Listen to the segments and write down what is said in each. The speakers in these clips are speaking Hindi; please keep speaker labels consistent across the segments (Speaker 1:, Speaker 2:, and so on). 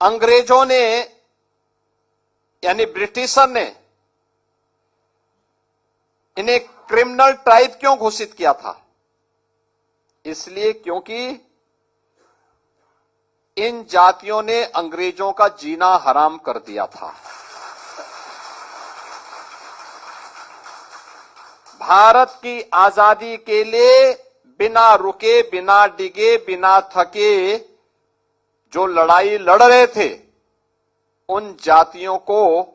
Speaker 1: अंग्रेजों ने यानी ब्रिटिशर ने इन्हें क्रिमिनल ट्राइब क्यों घोषित किया था? इसलिए क्योंकि इन जातियों ने अंग्रेजों का जीना हराम कर दिया था। भारत की आजादी के लिए बिना रुके, बिना डिगे, बिना थके जो लड़ाई लड़ रहे थे, उन जातियों को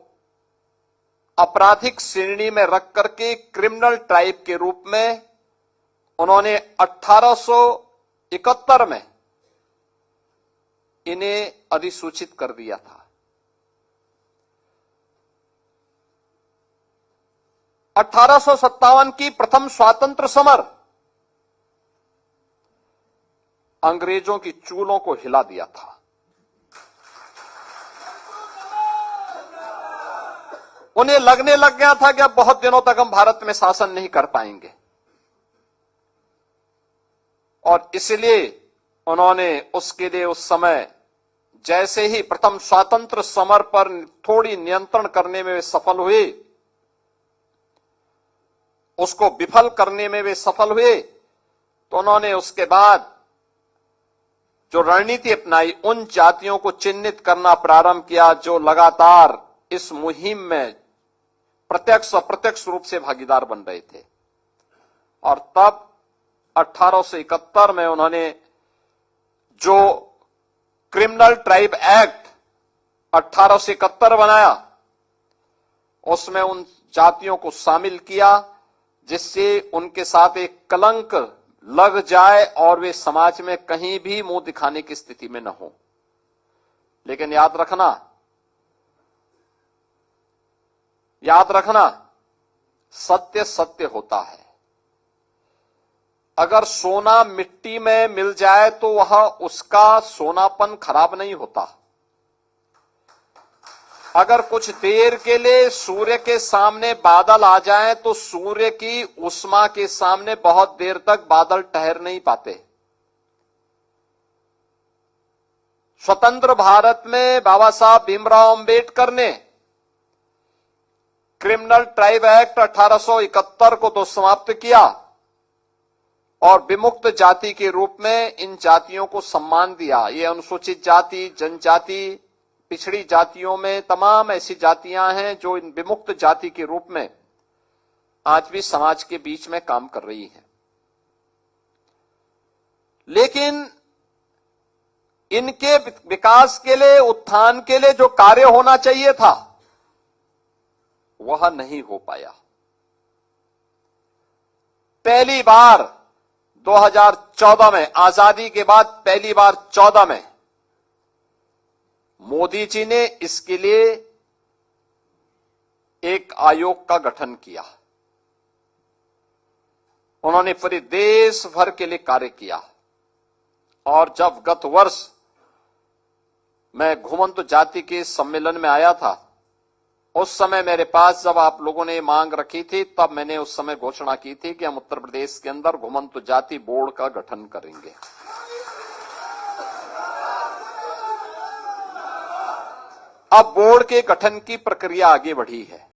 Speaker 1: आपराधिक श्रेणी में रख करके क्रिमिनल ट्राइब के रूप में उन्होंने 1871 में इन्हें अधिसूचित कर दिया था। 1857 की प्रथम स्वातंत्र समर अंग्रेजों की चूलों को हिला दिया था। उन्हें लगने लग गया था कि अब बहुत दिनों तक हम भारत में शासन नहीं कर पाएंगे, और इसलिए उन्होंने उसके लिए उस समय जैसे ही प्रथम स्वातंत्र समर पर थोड़ी नियंत्रण करने में वे सफल हुए, उसको विफल करने में वे सफल हुए, तो उन्होंने उसके बाद जो रणनीति अपनाई, उन जातियों को चिन्हित करना प्रारंभ किया जो लगातार इस मुहिम में प्रत्यक्ष अप्रत्यक्ष रूप से भागीदार बन रहे थे। और तब 1871 में उन्होंने जो क्रिमिनल ट्राइब एक्ट 1871 बनाया, उसमें उन जातियों को शामिल किया जिससे उनके साथ एक कलंक लग जाए और वे समाज में कहीं भी मुंह दिखाने की स्थिति में न हो। लेकिन याद रखना, सत्य सत्य होता है। अगर सोना मिट्टी में मिल जाए तो वह उसका सोनापन खराब नहीं होता। अगर कुछ देर के लिए सूर्य के सामने बादल आ जाएं तो सूर्य की उष्मा के सामने बहुत देर तक बादल ठहर नहीं पाते। स्वतंत्र भारत में बाबा साहब भीमराव अंबेडकर ने क्रिमिनल ट्राइब एक्ट 1871 को तो समाप्त किया और विमुक्त जाति के रूप में इन जातियों को सम्मान दिया। ये अनुसूचित जाति, जनजाति, पिछड़ी जातियों में तमाम ऐसी जातियां हैं जो इन विमुक्त जाति के रूप में आज भी समाज के बीच में काम कर रही हैं। लेकिन इनके विकास के लिए, उत्थान के लिए जो कार्य होना चाहिए था, वह नहीं हो पाया। पहली बार 2014 में, आजादी के बाद पहली बार 14 में मोदी जी ने इसके लिए एक आयोग का गठन किया। उन्होंने पूरे देश भर के लिए कार्य किया। और जब गत वर्ष मैं घुमंतु जाति के सम्मेलन में आया था, उस समय मेरे पास जब आप लोगों ने मांग रखी थी, तब मैंने उस समय घोषणा की थी कि हम उत्तर प्रदेश के अंदर घुमंतु जाति बोर्ड का गठन करेंगे। अब बोर्ड के गठन की प्रक्रिया आगे बढ़ी है।